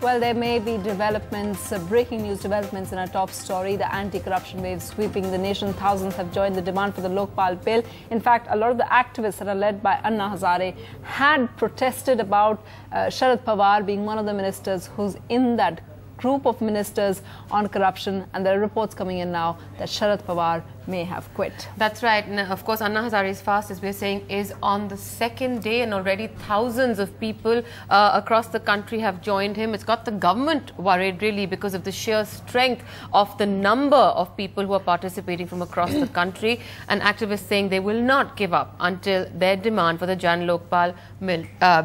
Well, there may be developments, breaking news developments in our top story. The anti-corruption wave sweeping the nation. Thousands have joined the demand for the Lokpal bill. In fact, a lot of the activists that are led by Anna Hazare had protested about Sharad Pawar being one of the ministers who's in that group of ministers on corruption, and there are reports coming in now that Sharad Pawar may have quit. That's right. And of course, Anna Hazare's fast, as we're saying, is on the second day, and already thousands of people across the country have joined him. It's got the government worried, really, because of the sheer strength of the number of people who are participating from across the country, and activists saying they will not give up until their demand for the Jan Lokpal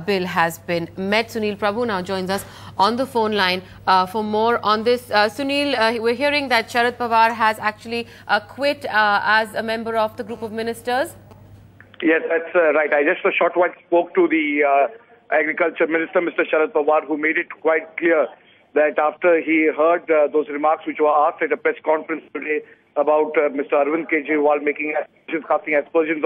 bill has been met. Sunil Prabhu now joins us on the phone line for more on this. Sunil, we're hearing that Sharad Pawar has actually quit as a member of the group of ministers. Yes, that's right. I just a short while spoke to the Agriculture Minister, Mr. Sharad Pawar, who made it quite clear that after he heard those remarks which were asked at a press conference today about Mr. Arvind Kejriwal casting aspersions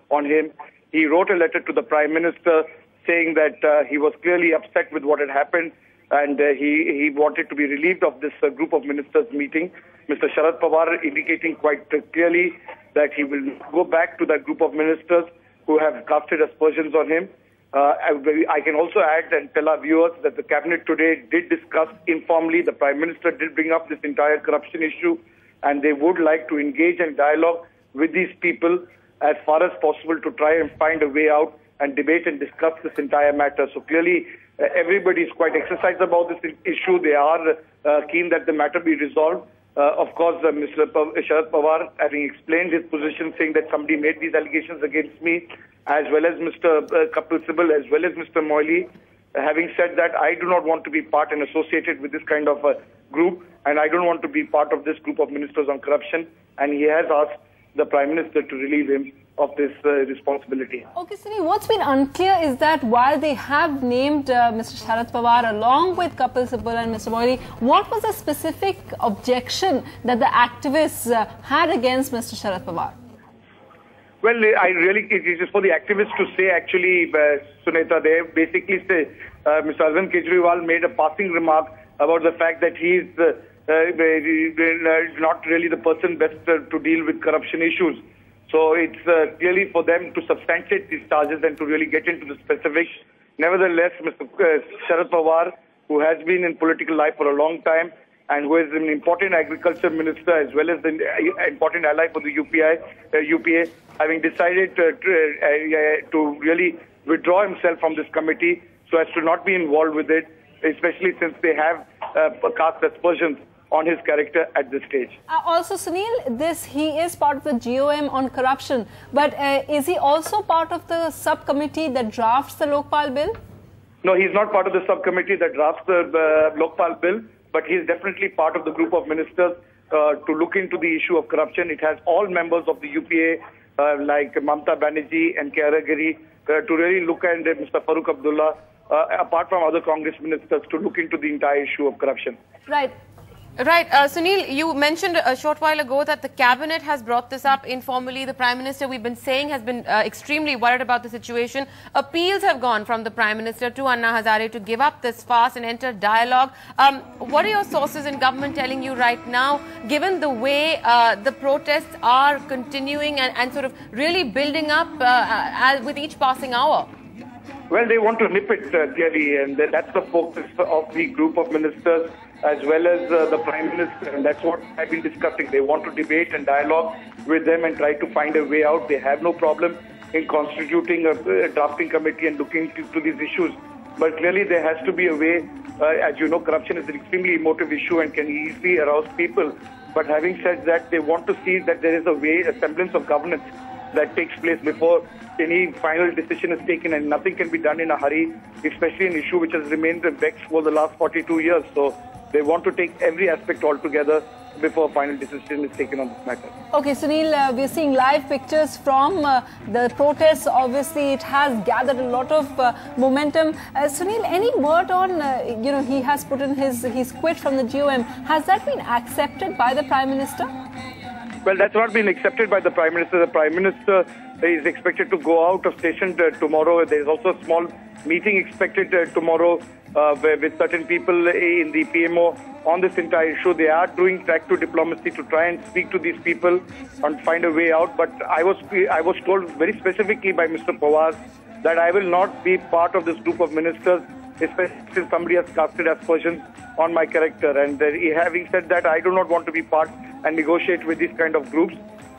on him, he wrote a letter to the Prime Minister saying that he was clearly upset with what had happened, and he wanted to be relieved of this group of ministers meeting. Mr. Sharad Pawar indicating quite clearly that he will go back to that group of ministers who have casted aspersions on him. I can also add and tell our viewers that the cabinet today did discuss informally. The Prime Minister did bring up this entire corruption issue, and they would like to engage in dialogue with these people as far as possible to try and find a way out and debate and discuss this entire matter. So clearly, everybody is quite exercised about this issue. They are keen that the matter be resolved. Of course, Mr. Sharad Pawar, having explained his position, saying that somebody made these allegations against me, as well as Mr. Kapil Sibal, as well as Mr. Moily. Having said that, I do not want to be part and associated with this kind of a group, and I don't want to be part of this group of ministers on corruption. And he has asked the Prime Minister to relieve him of this responsibility. Okay, Sunil, what's been unclear is that while they have named Mr. Sharad Pawar along with Kapil Sibal and Mr. Moily, what was the specific objection that the activists had against Mr. Sharad Pawar? Well, it is for the activists to say, actually, Sunita, they basically say Mr. Arvind Kejriwal made a passing remark about the fact that he is not really the person best to deal with corruption issues. So it's clearly for them to substantiate these charges and to really get into the specifics. Nevertheless, Mr. Sharad Pawar, who has been in political life for a long time and who is an important agriculture minister as well as an important ally for the UPA, having decided to really withdraw himself from this committee so as to not be involved with it, especially since they have cast aspersions on his character at this stage. Also, Sunil, he is part of the GOM on corruption, but is he also part of the subcommittee that drafts the Lokpal bill? No, he's not part of the subcommittee that drafts the Lokpal bill, but he's definitely part of the group of ministers to look into the issue of corruption. It has all members of the UPA like Mamta Banerjee and K.R. Giri to really look at Mr. Farooq Abdullah, apart from other Congress ministers, to look into the entire issue of corruption. Right. Right. Sunil, you mentioned a short while ago that the cabinet has brought this up informally. The Prime Minister, we've been saying, has been extremely worried about the situation. Appeals have gone from the Prime Minister to Anna Hazare to give up this fast and enter dialogue. What are your sources in government telling you right now, given the way the protests are continuing and sort of really building up with each passing hour? Well, they want to nip it clearly, and that's the focus of the group of ministers as well as the Prime Minister, and that's what I've been discussing. They want to debate and dialogue with them and try to find a way out. They have no problem in constituting a drafting committee and looking into these issues. But clearly there has to be a way. As you know, corruption is an extremely emotive issue and can easily arouse people. But having said that, they want to see that there is a way, a semblance of governance that takes place before any final decision is taken, and nothing can be done in a hurry, especially an issue which has remained vexed for the last 42 years. So they want to take every aspect altogether before a final decision is taken on this matter. Okay, Sunil, we're seeing live pictures from the protests. Obviously, it has gathered a lot of momentum. Sunil, any word on, he has put in he's quit from the GOM. Has that been accepted by the Prime Minister? Well, that's not been accepted by the Prime Minister. The Prime Minister is expected to go out of station tomorrow. There is also a small meeting expected tomorrow with certain people in the PMO on this entire issue. They are doing track to diplomacy to try and speak to these people and find a way out. But I was told very specifically by Mr. Pawar that I will not be part of this group of ministers, especially since somebody has casted aspersions on my character. And having said that, I do not want to be part and negotiate with these kind of groups.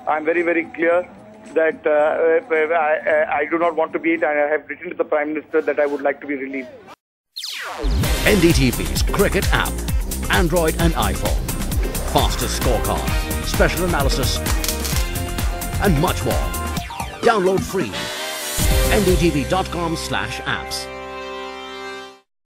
I'm very, very clear that I do not want to be it, and I have written to the Prime Minister that I would like to be relieved. NDTV's cricket app, Android and iPhone, fastest scorecard, special analysis, and much more. Download free. ndtv.com/apps.